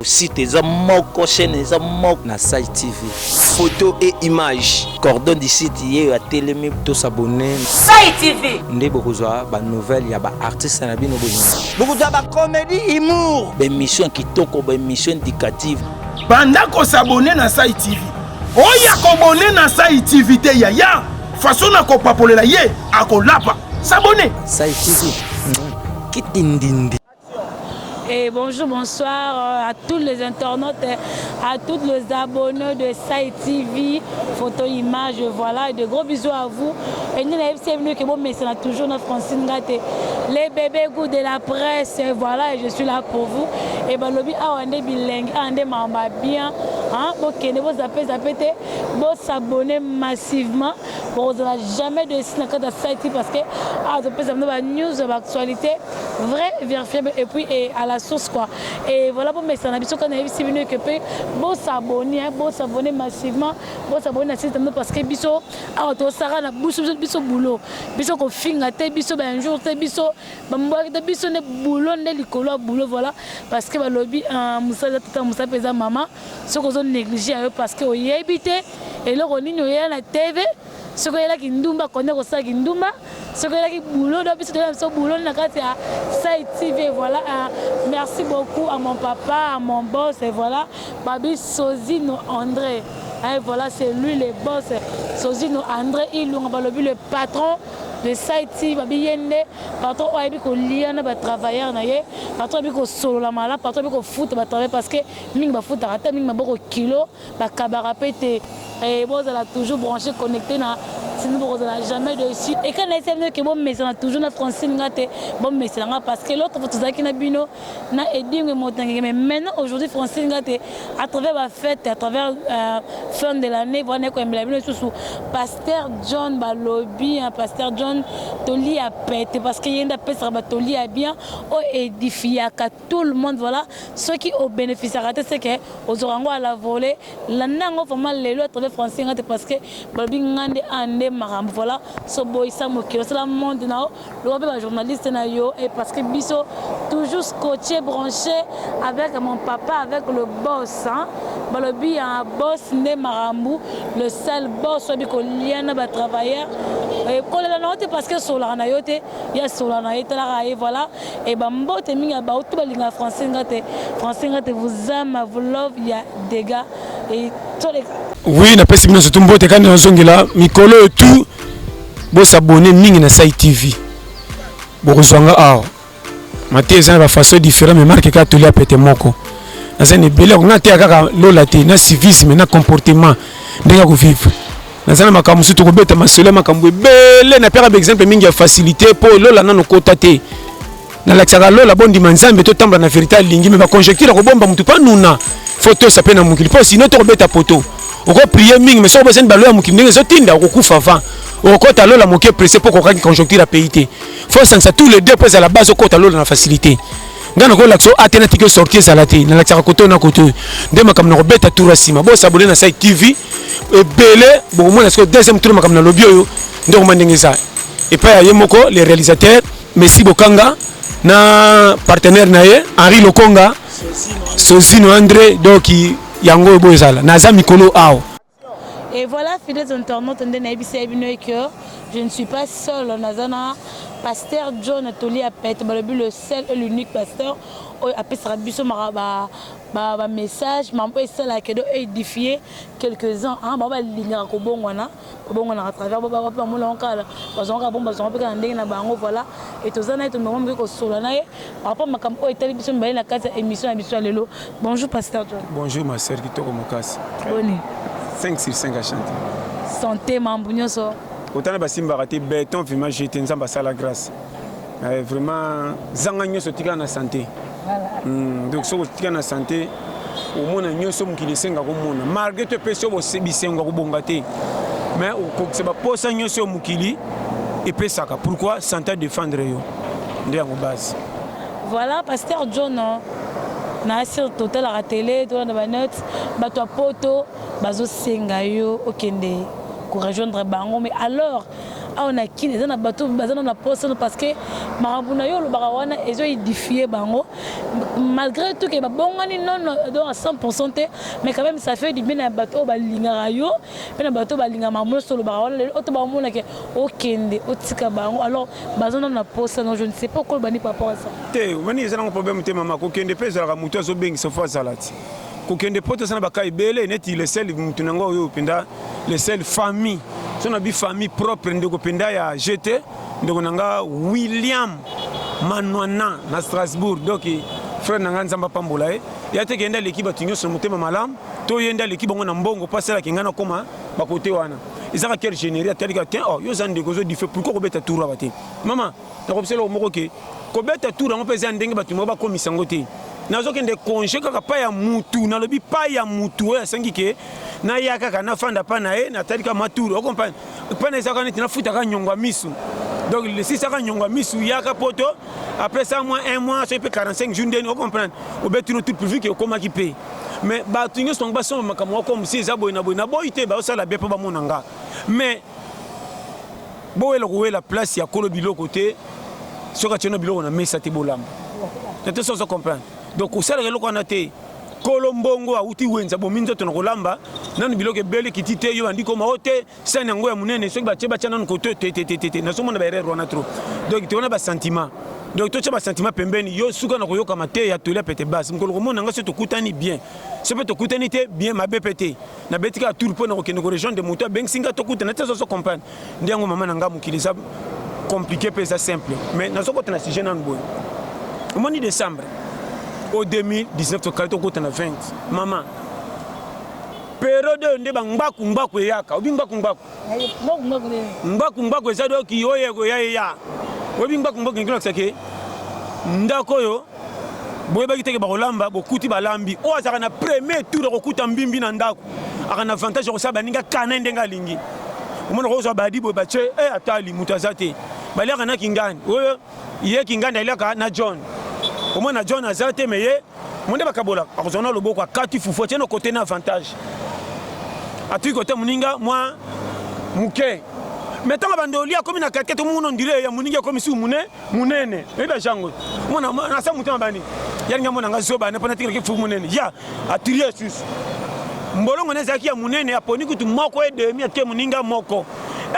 Site eza moko, chaîne eza moko na Site TV. Photo et image. Cordon du site hier à Télémé to s'abonner. Site TV. Ndé bokozwa ba nouvelle ya ba artiste na bino bozo. Bokozwa ba comédie humour. Ba émission kitoko, ba émission indicative. Banda ko s'abonner na Site TV. Oya ko abonner na Site TV te ya. Façon na ko papolela ye akolapa. S'abonner. Site TV. Kitindindi. Et bonjour, bonsoir à tous les internautes, à tous les abonnés de Site TV, photo, image, voilà, et de gros bisous à vous. Et nous, c'est venu que bon, mais c'est toujours notre Francine Gate, les bébés goûts de la presse, et voilà, et je suis là pour vous. Et ben, lobby, on est bilingue, on est mamba bien, hein, ok, vous zapper, vous s'abonner massivement, pour vous jamais de signe de Site TV parce que, vous pouvez savoir news, l'actualité, vrai, vérifiable, et puis, et à la source quoi. Et voilà pour mes ambitions qu'on a vu si venu que peut bon s'abonner massivement, bon s'abonner à site parce que biso a to sara na biso boulot. Biso ko finga te biso ben jour te biso bamboa te biso ne boulot ne likolo boulot voilà parce que ba lobby musa tata musa pesa maman ce qu'on a négligé parce que oyebité et là on nino ya na TV ce que là qui ndumba connaît ko ça qui ndumba ce que là qui boulot donc biso de boulot na kati ya Site TV voilà. Merci beaucoup à mon papa, à mon boss, et voilà, Babi Sozino André. Et voilà, c'est lui le boss, Sozino André, il le patron de Site TV, Babi Yende, patron Oabiko Liana, travailleur, patron Oabiko Solo la mala, patron Oabiko foot, travailler parce que Ming va foot à rata, Ming va beaucoup kilo, cabarapete, et bon, elle a toujours branché, connecté na. Sinon, vous n'avez jamais réussi. Et quand on a que bon, mais on a toujours notre Francine Gate, bon, mais c'est parce que l'autre, vous avez qui bino, na aidé mais maintenant, aujourd'hui, Francine Gate, à travers la fête, à travers fin de l'année, vous avez sous Pasteur John Balobi, Pasteur John Toli a pété, parce qu'il y a un peu de Toli a bien, édifié à tout le monde, voilà. Ceux qui ont bénéficié, c'est que aux orango à la volée, l'année, vraiment, les lois à travers Francine Gate, parce que Balobi Ngande Ande Maram, voilà, ce boy Samoki, c'est le monde now, le journaliste nayo et parce que biso toujours scotché, branché avec mon papa, avec le boss, hein, balobi un boss né Marambu, le seul boss avec lien ba travailleur et quand la note parce que sur la nayote, il y a sur la nayote là et voilà et bambo te minga ba tout balinga Francine Gate vous aime, vous love, il y a des gars et tous les oui, na pesi bino sotumbo te kana nzongela mikolo tout bo s'abonner mingi na Site TV. Bo kozwanga awa. Mate ezana ba façon différente mais marque ka toli apete moko. Na zane bele ko ngate kaka lola te na civisme na comportement ndenge ko vivre. Na zana makambo sutu ko beta masolo makambo bele na pera exemple mingi ya facilité pour lola na no kota te. Na laksaka lola bondi manzambe to tamba na vérité lingi mais ba conjecture ko bomba mutu pa nuna. Photo ça pe na mukili po sinon to ko beta poto. On va prier mingi mais ça besoin de baloya mukili ngezo tinda ko kufa avant. On kota lola moké pressé pour qu'on conjoncture la pays. Faut ça tous les deux à la base au kota lola na facilité. Ngana ko l'action alternative sortir ça la té na l'action koto na koto. Ndema comme na beta tour sima. Bo s'abonner na Site TV et belé bon moi est-ce deuxième tour comme na lobby yo ndoko mandengeza. Et pas yemoko les réalisateurs Messi Bokanga na partenaire naé Henri Lokonga Sozino André donc yango bozala naza mikolo ao. Et voilà, fidèles internautes, je ne suis pas seul. Nazana, Pasteur John Atoli a pété, le seul et l'unique pasteur. Après, ça a message, mais ça a édifié quelques-uns. Ah, bah, il y a un bon wana, bon on a travers, bah, mon local, voilà. Et tous les ans, tout le monde veut sur la naïe. Après, ma campo est télévision, la case émission, l'élo. Bonjour, Pasteur John. Bonjour, ma sœur, qui te remercie. Bonne. 5 sur 5 à chanter. Santé, mambougno so. Autant de simba raté béton vraiment j'étais en bas la grâce. Vraiment zangagno so tika na santé. Donc so tika na santé au moins nyo so mukili senga ko mona. Malgré te peso bo sebisenga ko bongate. Mais au c'est pas pour ça nyo so mukili et pesaka. Pourquoi santé défendre yo. Ndé en base. Voilà Pasteur John. Na sur total à la télé, tout dans la note, bato poto, bazo senga yo okende. Pour rejoindre Bango, mais alors on a qui les bateau bazana na poste parce que marabuna yo le barawana ezo édifier bango malgré tout que ba bongani non à 100% mais quand même ça fait du bien na bateau ba lingara yo mais na bateau ba linga mamulo sur le barawana le auto ba mona que okende otika bango alors bazana na poste non je ne sais pas quoi bani par rapport à ça te wani ezana problème te mama ko kende pesa la muto zo bengi so fa salati ko kende poto sana baka ibele neti le sel mutu nango yo penda le sel famille son abi famille propre ndeko penda ya GT ndeko nanga William Manwana na Strasbourg donc frère nanga nzamba pambola ya te kenda l'équipe batinyo so mutema malam to yenda l'équipe ngo na mbongo pasela kingana koma bakote wana izaka quel général telika tiens oh yo zande gozo di fait pourquoi kobeta tour abate maman na kopsela moko ke kobeta tour ngo pesa ndenge batimo ba komisa ngote nazo kende congé kaka pa ya mutu na lobi pa ya mutu ya sangi ke na yaka kana fanda pa na na talika maturu o comprendre pa na saka neti na futa ka nyongwa misu donc le si saka nyongwa misu yaka poto après ça mois un mois ça peut 45 jours ndeni o comprendre o betu no tout plus vite que koma ki paye mais ba tunyo song ba son makamo comme si za boy na boyite ba ça la be pa ba monanga mais boyelo ko la place ya kolo bilo côté soka tino bilo na mesa te bolamba tu te comprendre donc au salaire loko na te kolombongo auti wenza bominzo to na kolamba nanu biloke bele kitite yo andi ko maote sana ngo ya munene soki ba cheba chana ko te na somo na ba erreur na trop donc tu on a ba sentiment donc to cheba sentiment pembeni yo suka na koyoka mate ya toile pete base mkolo komona nga se to kutani bien se peut to kutani te bien ma bpt na betika tour po na ko kende ko région de moto ben singa to kutana te so comprendre ndiango mama na nga mukiliza compliqué pe ça simple mais na soko tena sujet na boy au mois de décembre au 2019 to kalito ko tena 20 maman période nde ba ngbaku yaka obi ngbaku eza do ki oye ko ya obi ngbaku ngino sake ndako yo boye ba kiteke ba kolamba bokuti balambi o azaka na premier tour ko kuta mbimbi na ndako aka na avantage ko saba ninga kana ndenga lingi umona ko zo badi bo bache atali mutazate bali aka na kingani oyo ye kingani alaka na John umona John azate meye monde bakabola akozona loboko akati fufu tieno côté na avantage atu côté muninga moi muke mettons abandolia comme na kakete muno ndire ya muninga comme si munene eba jango mona na sa mutama bani yanga mona ngazo bana pona tikira kifu munene ya atirie sus mbolongo neza kia munene aponi kutu moko e demi ate muninga moko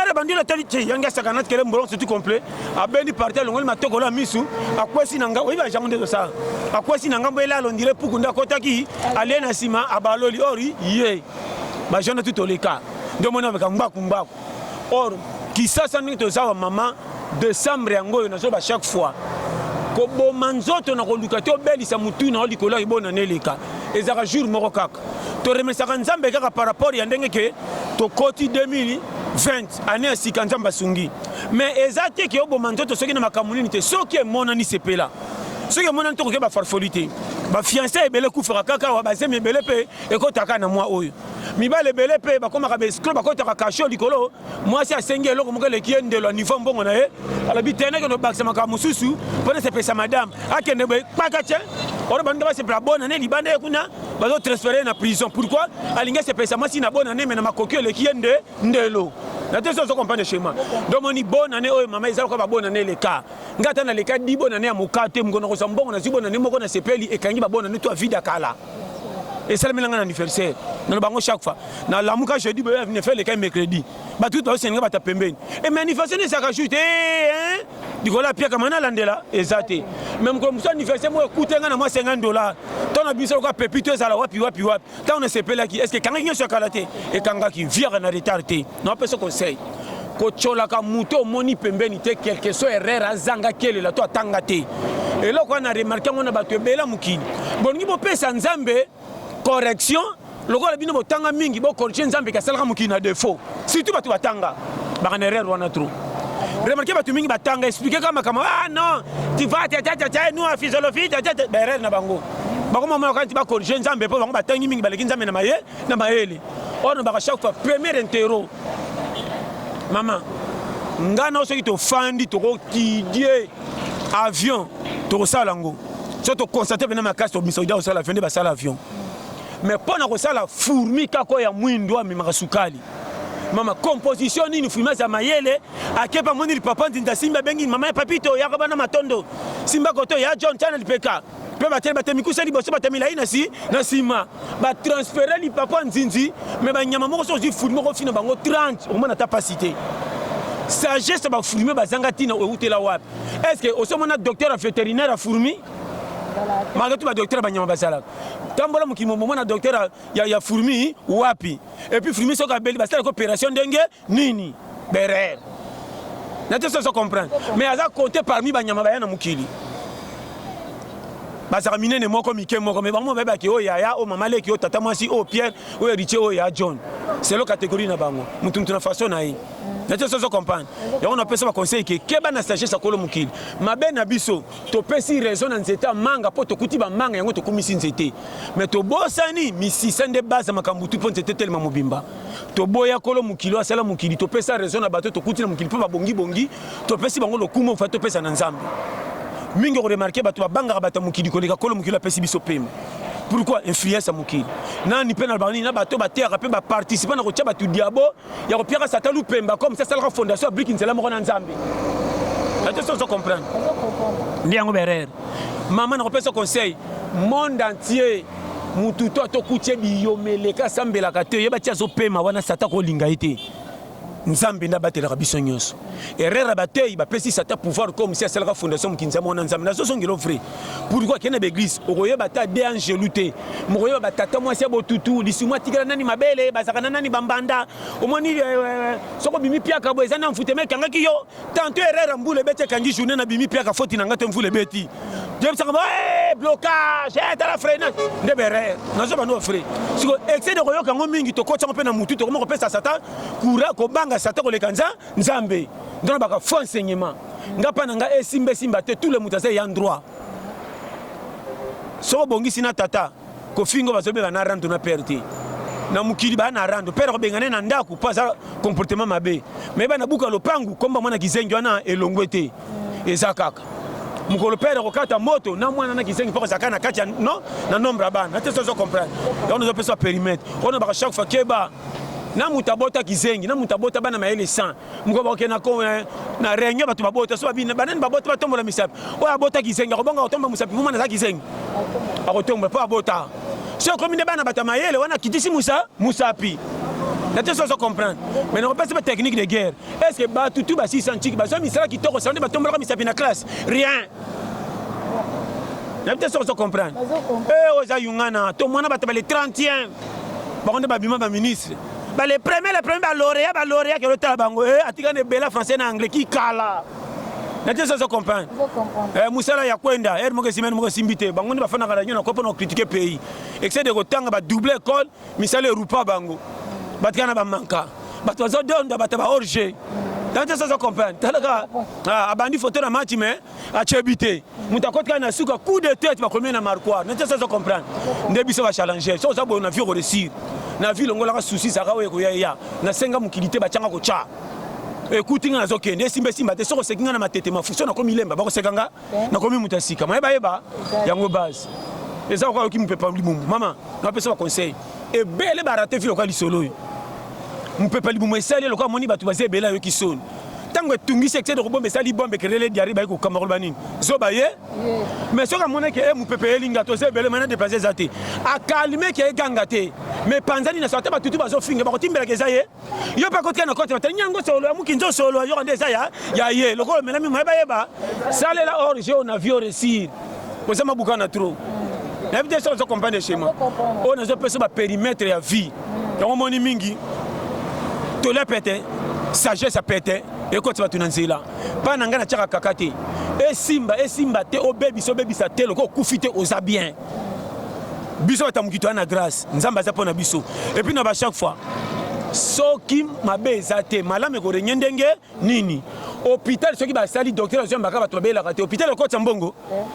era bandila tali che yanga sakana kele mbolongo c'est tout complet abeni parti longo matoko la misu akwesi nanga eba jango ndezo sa akwesi nanga mbela londire puku ndakotaki alena sima abaloli ori ye ba jona tout oleka ndomona avec ngbaku or qui ça ningi to zawa mama décembre yango na so ba chaque fois ko bo manzoto na ko lukato belisa mutu na likolo ibona neleka ezaka jour moko kaka to remercier nzambe kaka par rapport ya ndenge ke to koti 2020 année ya sika nzamba sungi mais ezate ke bo manzoto soki na makamuni te soki emona ni sepela soki emona to ko ba farfolité ba fiancé ebele kufera kaka wa ba zemi ebele pe ekotaka na moi oyo mibale bele pe bakoma ka bescro bakota ka kasho likolo moi si asengi eloko mokele kiende lo niveau mbongo na ye ala bitene ke no baksa maka mususu pona se pesa madame akende be pakache ora banda ba se pra bonne année libanda kuna bazo transférer na prison pourquoi alinga se pesa moi si na bonne année mais na makokyo le kiende ndelo na te so comprendre chez moi donc moni bonne année oyo mama ezalo ko ba bonne année le cas ngata na le cas di bonne année ya mokate mgono ko mbongo na si bonne année moko na sepeli ekangi ba bonne année to vida kala et ça le mélange anniversaire dans le bango chaque fois na la muka jeudi ba venir faire le cas mercredi ba tout ba senga ba ta pembeni et mais anniversaire ne ça rajouter hein dikola pia kama na landela exacté même comme ça anniversaire moi coûter na moi $50 ton abiso ko pepito ça la wapi tant on se pela qui est-ce que quand ngien so kalate et kanga qui vient na retardé non pas ce conseil ko chola ka muto moni pembeni te quelque soit erreur azanga kele la to atanga te et là qu'on a remarqué on a battu bela mukini bon ngi bo pesa nzambe correction lokola bino botanga mingi bo corriger nzambe ka salaka mukina défaut surtout batu batanga ba na erreur wana trop remarquez batu mingi batanga expliquer kama non tu vas nous en physiologie erreur na bango bako mama quand tu vas corriger nzambe po bango batangi mingi baleki nzambe na mayele on ba chaque fois premier interro maman ngana so ki to fandi to ko kidie avion to salango so to constater bena makasi to misoida osala vende ba sala avion mais pona ko sala fourmi kako ya mwindo amemaka sukali Mama composition ni filmer za mayele akepa moni papa ndinda simba bengi mama ya papito ya bana matondo simba koto ya John Channel peka pe batele batemikusa liboso batamila ina si na sima ba transférer li papa nzinzi mais ba nyama moko so filmer ko fina bango 30 au moins na capacité sagesse ba filmer bazanga tina o utela wapi est-ce que au somona docteur vétérinaire a fourmi malgré tout ba docteur ba nyama basala tambola mukimo mona docteur ya fourmi wapi et puis fourmi soka beli basala opération ndenge nini berer n'était ça comprendre mais aza compté parmi ba nyama bayana mukili basaka minene moko mike moko mais bango ba ki o yaya o mama leki o tata mwasi o Pierre o Richie o ya John c'est la catégorie na bango mutu na façon na yi n'était ça comprendre et on appelle ça conseil que keba na sagesse akolo mukili mabe na biso to pesi raison na nzeta manga po to kuti ba manga yango to komisi nzete mais to bosani misisa nde base makambutu po nzete tellement mobimba to boya kolo mukili asala mukili to pesa raison na bato to kuti na mukili po ba bongi to pesi bango lokumo fa to pesa na nzambe mingi ko remarquer bato ba banga bata mukili ko leka kolo mukili pesi biso pema pourquoi influence mukili nani pe na bani na bato ba terre pe ba participer na ko tia bato diabo ya ko pierre satalu pemba comme ça la fondation brique nzela mo na nzambe attention ça comprendre ndiango berer maman na ko pesa conseil monde entier mutu to kutie biyomeleka sambela ka te yeba tia zo pema wana sata ko linga ite nzambe na batela biso nyonso erreur batei ba pesi sata pouvoir comme si la fondation mukinza mona nzambe na zo songelo frère pourquoi kena l'église okoye bata de angeluté mokoye batata mwasi botutu lisumwa tigala nani mabele bazakana nani bambanda omoni soko bimi piaka bo ezana mfute meka ngaki yo tanto erreur mbule bete kangi journée na bimi piaka faute na ngate mfule beti Dieu ça blocage et la freinage de berrer na zo bano frère siko excès de koyoka ngo mingi to kocha pe na mutu to ko pesa sata kura ko banga sata ko lekanza nzambe donc baka faux enseignement ngapa na nga simba te tout le mutaze ya droit so bongi sina tata ko fingo bazobe na rando na perte na mukili ba na rando pere ko bengane na ndaku pas comportement mabe mais ba na buka lopangu komba mwana kizengi wana elongwete ezakaka mukolo pere ko kata moto na mwana na kizengi poko zakana kati no na nombre bana te so comprendre donc nous appelle ça périmètre on a chaque fois keba na mutabota kizengi na mutabota bana maele 100 muko ba kena ko na réunion batu babota so babina banani babota batombola misapi o abota kizengi ko bonga otomba musapi mumana za kizengi akotomba pa abota so commune bana bata maele wana kitisi musapi na te so comprendre mais non pas c'est technique de guerre est-ce que ba tout ba 600 chiki ba so misala kitoko ça ne batombola misapi na classe rien na te so comprendre oza yungana to mwana bata ba le 30e ba on ba bima ba ministre bah les premiers lauréats qui ont bango atika ne bela français na anglais qui kala na te ça comprendre musala ya kwenda mo ke simene mo simbite bango ni ba fana kala nyona ko pona critiquer pays excès de kotanga ba double école misala rupa bango batikana ba manka bato zo donda bata ba orge na te ça comprendre talaka abandi photo na match mais a chebite mutakotka na suka coup de tête ba combien na marquoir na te ça comprendre ndebiso ba challenger so ça bo na vie réussir na ville ngola ka souci ça ka we ko ya na senga mukilité ba changa ko cha écoute nga zo kende simba te so ko sekinga na matete mafuso na komi lemba ba ko sekanga na komi mutasika mayeba yango base eza ko ki mupepa libumu mama na pesa ba conseil e bele ba rater ville ko lisolo mupepa libumu esali lo ko moni batu ba zebela yo ki son tango tungisi excès de bombe sali bombe kerele diari ba ko kamarol banini zo ba ye mais so ka mona ke mu pepe elinga to zebele mana déplacer zate a calmer ke gangate mais panzani na sota ba tutu ba zo finga ba ko timbela ke zaye yo pa ko tena ko tena nyango solo ya mukinzo solo yo ndeza ya ye lo ko mena mi ma ba ye ba sale la orge on a vu réussir ko sama bukana trop na vite so comprendre chez moi on a zo pesa ba périmètre ya vie donc moni mingi to la pété sagesse a pété et quand tu vas tunanzela pas nanga na tchaka kakate et simba te o baby so baby sa telo ko kufite oza bien biso tamukito na grâce nzamba za pona biso et puis na ba chaque fois soki mabe ezate malame ko renyendenge nini hôpital soki ba sali docteur zo mbaka bato babela kate hôpital ko tsambongo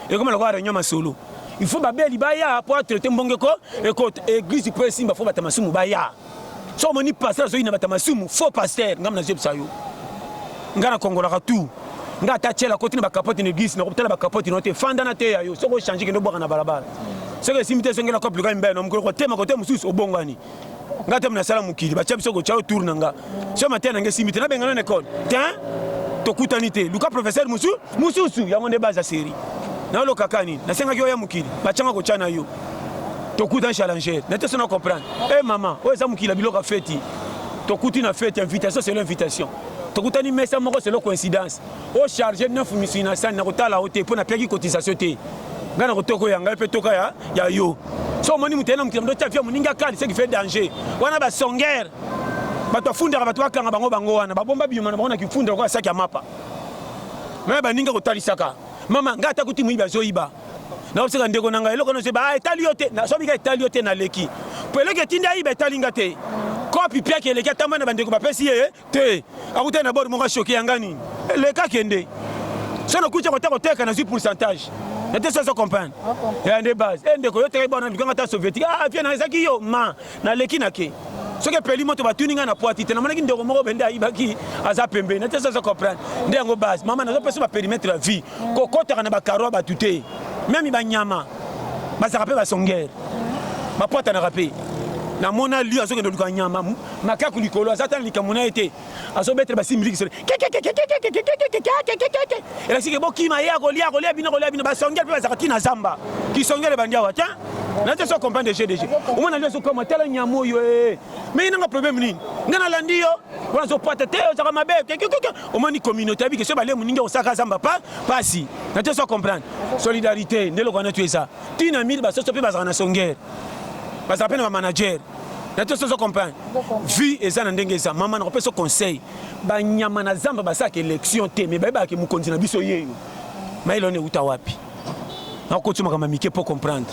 et comme la ko réunion masolo il faut babeli baya pour traiter mbongo ko et ko église pour simba faut batamasumu baya so moni pasteur zo ina batamasumu faux pasteur ngamna zebsayo ngana kongola ka tout nga tachela côté na ba capote na église na ko tala ba capote no te fanda na te yayo soko changer ke ndo boka na balabala soko simite songela ko plus grand mbe no mko ko tema côté mususu obongani ngata mna sala mukili ba chabiso ko chao tour nanga so matin nanga simite na bengana na école tiens to kutanité luka professeur mususu ya ngonde baza série na lo kakani na senga ya mukili ba changa ko chana yo to kutan challenger na te sona comprendre eh maman o eza mukili biloka fête to kuti na fête invitation c'est l'invitation to kutani mesa moko c'est la coïncidence o charger 9 misina sana na kotala hote pour na peki cotisation te ngana kotoko yanga pe toka ya yo so moni mutena mukili ndo tafia muninga kali c'est qui fait danger wana ba songer bato afundaka bato bakanga bango wana babomba biyuma na bango na kifunda kwa saki ya mapa me baninga kotalisaka mama ngata kuti muiba zoiba na obseka ndeko nanga eloko no se ba etali yote na sobika etali yote na leki peleke tinda iba etali ngate kopi pia ke leki atamba na bandeko bapesi ye te akuta na bord moko choqué yangani leka kende so na kucha koteka na 8% Nete ça se comprendre. Et en base, ndeko yo te ba na bikanga ta soviétique. Ah, vient na ezaki yo ma na leki na ke. Ce que peli moto batuninga na poati te na manaki ndeko moko bende ayibaki aza pembe. Nete ça se comprendre. Ndengo base, mama na zo pesa ba périmètre la vie. Kokota na ba karo ba tuté. Même ba nyama. Ba za rappel ba songer. Ba poata na rappel. Na mona lui azo kendo luka nyama. Makaku likolo azata likamuna été. Azo betre ba similiki sole. Et là, c'est que qui m'a bino ba songel pe bazakati na zamba ki songel bandia wa tiens na te so comprendre GDG au moins na so comme tel nyamo yo mais il n'a pas problème ni ngana landi yo wana so pata te o saka mabe au moins ni communauté bi que so ba le muninga o saka zamba pas si na te so comprendre solidarité ndelo ko na tu ça tina mille ba so pe bazaka na songel bazaka pe na manager na te so comprendre vie eza na ndenge eza mama na ko pe so conseil ba nyama na zamba ba saka élection te mais ba ke mu continue biso yeyo mailo ne uta wapi na ko tuma kama mike pour comprendre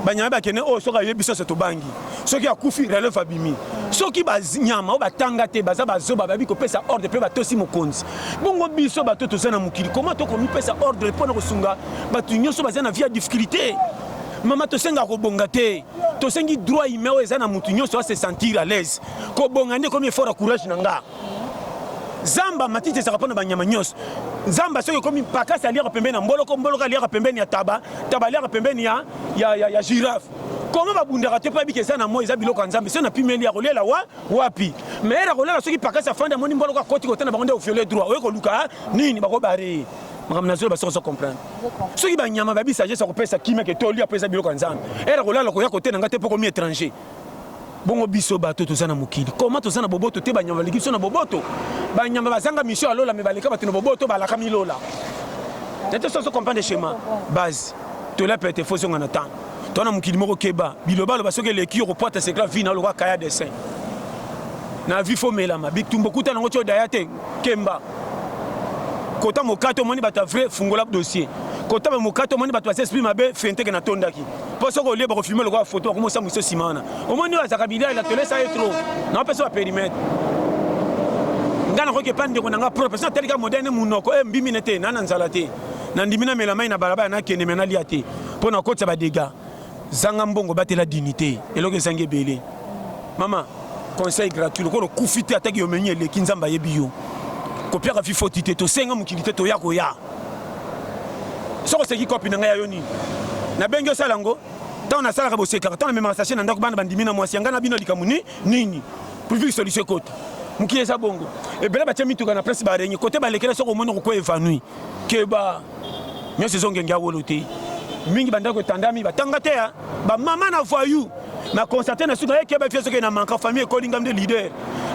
ba nyama ba kene o soka yebiso se to bangi soki akufi relève abimi soki ba nyama o ba tanga te baza bazoba ba bi ko pesa ordre pe ba tosi mokonzi bongo biso ba toto sana mukili comment to ko mi pesa ordre pour na ko sunga ba tu nyoso ba na via difficulté mama to senga ko bonga te to sengi droit imeo eza na mutu nyoso se sentir à l'aise ko bonga ne comme effort courage nanga zamba matite sa rapona banyama nyos zamba soki komi pakasa liaka pembeni na mboloko liaka pembeni ya taba liaka pembeni ya girafe comment babundaka te pa bike za na mo eza biloko nzambe so na pimeli ya kolela wapi mais era kolela soki pakasa fanda moni mboloko koti kotana bango nde au violer droit oyo koluka nini bako bare makam nazolo baso so comprendre soki banyama babi sagesse ko pesa kimia ke toli apesa biloko nzambe era kolela ko ya kotena ngate poko mi étranger bongo biso bato tozana mukili comment tozana boboto te banyama likiso na boboto banyama bazanga mission alola me baleka bato na boboto balaka milola nete so comprendre schéma base to la pete fo zonga na temps tona mukili moko keba bilobalo basoke leki ko porte c'est grave vina lo ka kaya dessin na vi fo melama bitumbo kuta nango cho dayate kemba kota mokato moni bata vrai fungola dossier kota mokato moni bata s'exprime mabe fente ke na tondaki pour ça qu'on lié pour filmer le gars photo comme ça monsieur Simana au moins nous à Zakabila il a télé ça est trop non pas sur périmètre ngana ko ke pande ko nanga propre ça tel ka moderne munoko e mbimi nete nana nzalate na ndimina melamai na balaba na kene mena liate pour na kotsa ba dégâts zanga mbongo batela dignité eloko sange belé maman conseil gratuit ko kufite ataki yo menye le kinzamba yebiyo ko pia ka fi fotité to senga mukilité to ya ko ya so ko seki copie nanga ya yoni na bengo salango tant na sala ka boseka tant na même station na ndako bana bandimina mwasi ngana bino likamuni nini pour vivre solution côté mukiye sa bongo e bela batia mituka na presse ba renye côté ba lekela soko mono ko évanoui ke ba nyo saison ngenga wolote mingi bandako tandami batanga te ba mama na voyou na constater na suka ke ba fieso ke na manka famille ko lingam de leader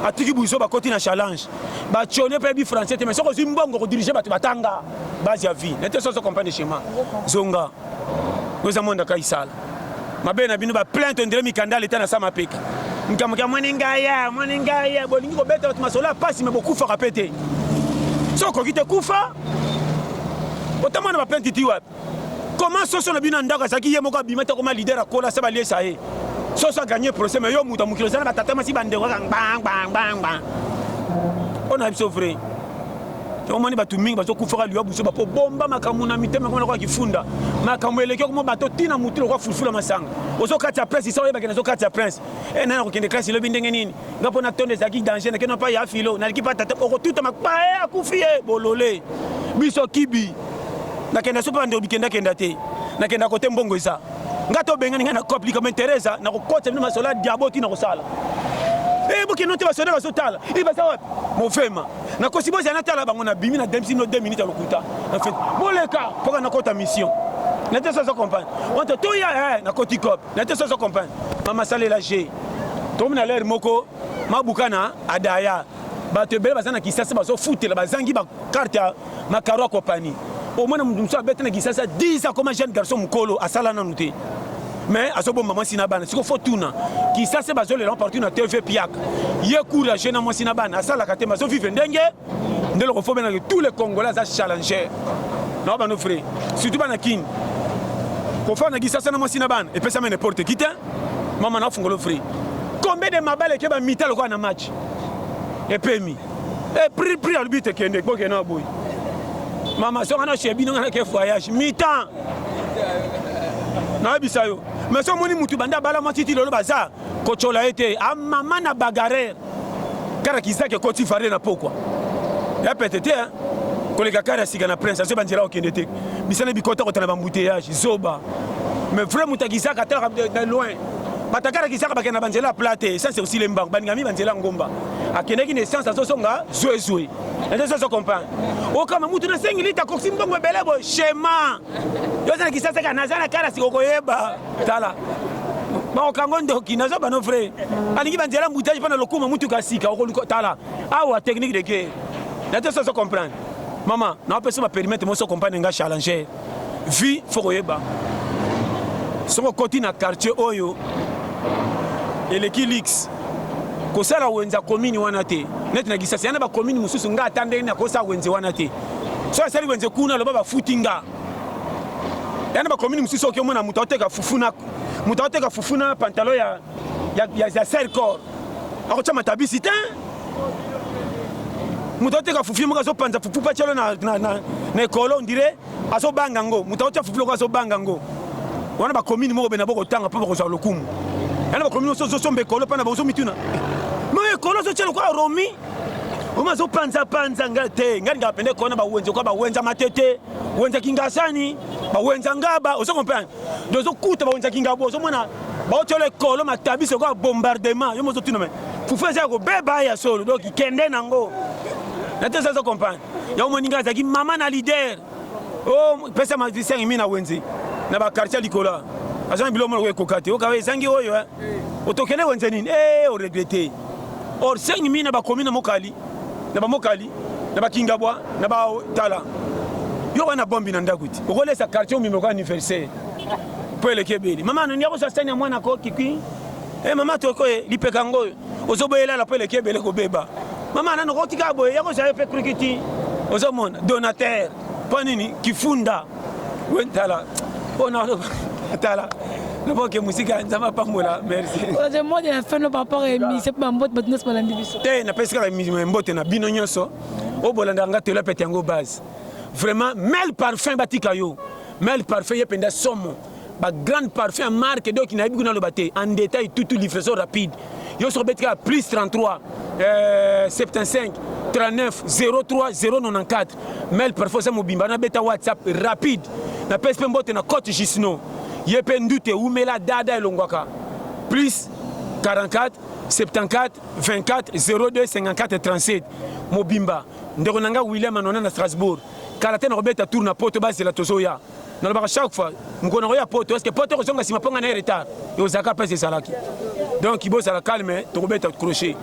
atiki buso ba côté na challenge ba chone pe bi français te mais soko zimbongo ko diriger batu batanga base ya vie nete so comprendre schéma zonga Nous avons des cas ma belle bino ba plainte ndele mikanda leta na sama peka nkamuka mwaningaya bolingi ko beta masola pasi me beaucoup fa répéter soko kite kufa otamana ba plainte ti wapi comment soso na bino ndaka saki ye moko bimeta comme leader akola sa ba liesa e soso gagner procès mais yo muta mukilo sana batata masi bande ko bang on a biso vrai to moni batu mingi bazo kufaka liwa buso bapo bomba makamuna mitema kona kwa kifunda makamu eleke ko bato tina mutilo kwa fulfula masanga ozo katia presse isa oyeba kenazo katia prince e nana ko kende classe lobi ndenge nini ngapo na tonde zaki danger na kena pa ya filo na likipa tata ko tuta makpae akufie bolole biso kibi na kenda sopa ndo bikenda kenda te na kenda kote mbongo isa ngato bengani ngana kopli comme Teresa na ko kote no masola diaboti na ko sala Eh boke non te va sonner bazotala. Il va savoir mon femme. Na kosibo za natala bango na bimi na 2 minutes à lokuta. En fait, bon le cas pour na kota mission. N'était ça comprendre. On te tout ya na koti cop. N'était ça comprendre. Mama sale la G. Tom na l'air moko mabukana adaya. Ba te bele bazana kisasa bazo foutela bazangi ba carte ya makaro compagnie. Au moins nous sommes bête na kisasa 10 ans comme jeune garçon mukolo asala na nuté. Mais à ce bon moment sinabana c'est qu'il faut tout na qui ça c'est bazole l'emporter na TV piak ye courage na moi sinabana asala kate mazo vivre ndenge ndelo refo bena que tous les congolais ça challenger non ba nos frères surtout bana kin ko fa na qui ça na moi sinabana et pesa me n'importe qui maman na fungolo frère combien de mabale ke ba mitalo kwa na match et pemi et prix à but kende ko ke na boy maman so na chebi na ke voyage mi-temps na bisayo mais so moni mutu banda bala matiti lolo baza ko chola été a mama na bagarre kara kisake ko ti fare na pokwa ya petete hein ko le kakara siga na prince so banjela okendete bisana bikota ko tana bambouteillage zoba mais vrai mutakisaka tala de loin batakara kisaka bakena banjela plate ça c'est aussi les mbang bangami banjela ngomba akendeki naissance azosonga zoezwe et ça se comprend o kama mutu na 5 litres ko simbongo belebo schéma yo sana kisasa kana zana kala sikoko yeba tala ba okangondo kinazo bano frère alingi banjela mbutaji pana lokuma mutu kasika okoluko tala awa technique de guerre et ça se comprend maman na pesa ma permettre mo so comprendre nga challenger vie faut yeba soko koti na quartier oyo elekilix kosala wenza commune wana te net na gisasa yana ba commune mususu nga atande na kosa wenze wana te so asali wenze kuna lo baba futinga yana ba commune mususu ke mona mutoteka fufuna pantalon ya sercor akocha matabisi te mutoteka fufu mo kaso panza fufu pa chelo na ekolo ndire aso banga ngo mutoteka fufu ko aso banga ngo wana ba commune mo bena boko tanga pa ko za lokumu yana ba commune so sombe ekolo pa na bozo mituna mais kolo so chelo kwa romi uma so panza ngate ngani ngapende kona ba wenze kwa ba wenza matete wenza kingasani ba wenza ngaba oso comprendre dozo kuta ba wenza kingabo so mona ba otole kolo matabiso kwa bombardement yo mozo tuna me fufu za ko beba ya solo donc kende nango nate ça comprendre ya moninga za ki mama na leader oh pesa ma 5000 na wenze na ba quartier likola azan bilomo we kokate o kawe zangi oyo otokene wenze nini o regretter or 5000 na ba commune mokali na ba kingabwa na ba tala yo wana bombi na ndakuti okolesa quartier mimi kwa anniversaire pele kebeli mama no nyako sasa nya mwana ko kiki mama to ko lipeka ngoyo ozoboyela la pele kebele ko beba mama na no kotika boye yako sa pe krikiti ozomona donateur panini kifunda wentala ona tala le bon que musique nzama pambola merci je moi de la fin le papa et c'est pas mbot maintenant c'est pas l'individu te na pesika la mbote na bino nyonso o bolanda nga tela pete yango base vraiment mel parfum batika yo mel parfum yependa somo ba grande parfum marque donc na biku na lo baté en détail toute livraison rapide yo sur betika plus 33 75 39 03 094 mel parfum ça mobimba na beta WhatsApp rapide na PSP mbote na Côte Gisno yepe ndute umela dada elongwaka plus 44 74 24 02 54 37 mobimba ndeko nanga William anona na Strasbourg kala tena robeta tour na poto base la tozoya na ba chaque fois mkono roya poto est-ce que poto ko songa sima ponga na retard yo zaka pese salaki donc ibo sala calme to robeta crochet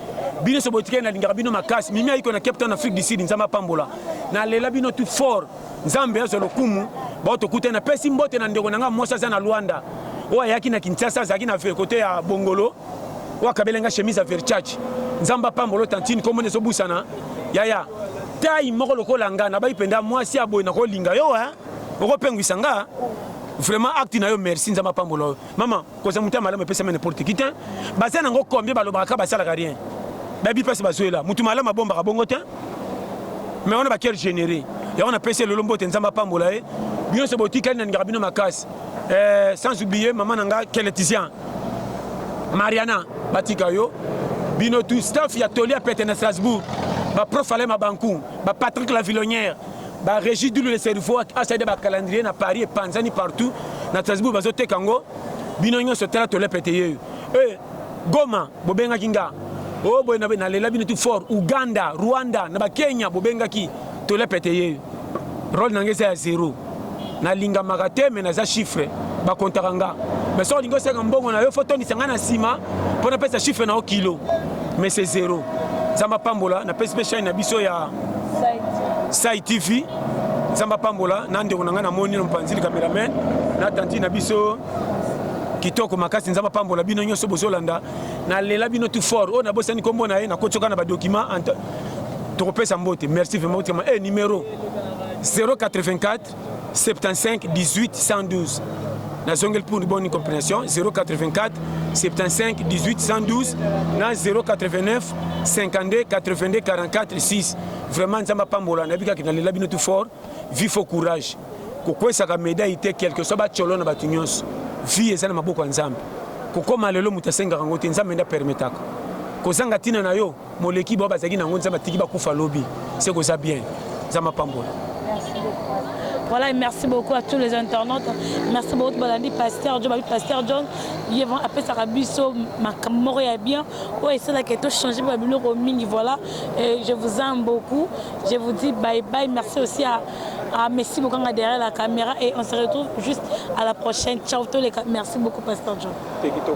bino so botike na lingara bino makasi mimi ayiko na Cape Town Afrique du Sud nzamba pambola na lela bino tout fort nzambe zo lokumu ba to kute na pesi mbote na ndeko nanga mosa za na Luanda o ayaki na Kinshasa zaki na côté ya Bongolo o kabelenga chemise à Versace nzamba pambolo tantine comme ne so busana yaya tai moko lokola ngana ba ipenda mwasi aboy na ko linga yo oko pengwisa nga vraiment acte na yo merci nzamba pambolo mama ko za mutama malamu pesa n'importe qui tin bazana ngo combien balobaka basala rien babi pesa bazoela mutu malamu bomba ka bongo tin mais on a ba quel généré et on a pesa le lombo nzamba pambola bien se botika na ngabino makasi sans oublier maman nanga Keletizian Mariana batika yo bino tout staff ya toli a pété na Strasbourg ba prof Alain Mabankou ba Patrick Lavillonnière ba Régis Doulou le cerveau a ça de ba calendrier na Paris et Panzani partout na Strasbourg bazo tekango bino nyo so tala toli pété Goma bobenga kinga oh boy na lela bino tout fort Uganda Rwanda na ba Kenya bobengaki to le pété rôle nangé à 0 na linga makate mais na za chiffre ba kontaranga mais so lingo senga mbongo na yo photo ni sanga na sima pour na pesa chiffre na o kilo mais c'est 0 zamba pambola na pesa shine na biso ya Site TV zamba pambola na ndeko nanga na moni no mpanzili cameraman na tanti na biso kitoko makasi nzamba pambola bino nyonso bozolanda na lela bino tout fort o na bosani kombo na ye na kochoka na ba document tokopesa mbote merci vraiment numéro 084 75 18 112 na zongel pour une bonne compréhension 084 75 18 112 na 089 52 82 44 6 vraiment nzamba pambola na bika na lela bino tout fort vifo courage kokwesa ka médaille te quelque soit ba cholo na batu nyonso vie ezana maboko nzambe kokoma lelo mutasenga ngote nzambe nda permetaka kozanga tina na yo moleki bo bazaki na ngonza batiki bakufa lobi c'est que ça bien nzamba pambola. Voilà, et merci beaucoup à tous les internautes. Merci beaucoup Balandi Pasteur John. Ils vont appeler ça Rabiso, Makamoria bien. Ouais, c'est là que tout changé pour le roaming. Voilà, et je vous aime beaucoup. Je vous dis bye bye. Merci aussi à Messi beaucoup derrière la caméra et on se retrouve juste à la prochaine. Ciao tous les gars. Merci beaucoup Pasteur John.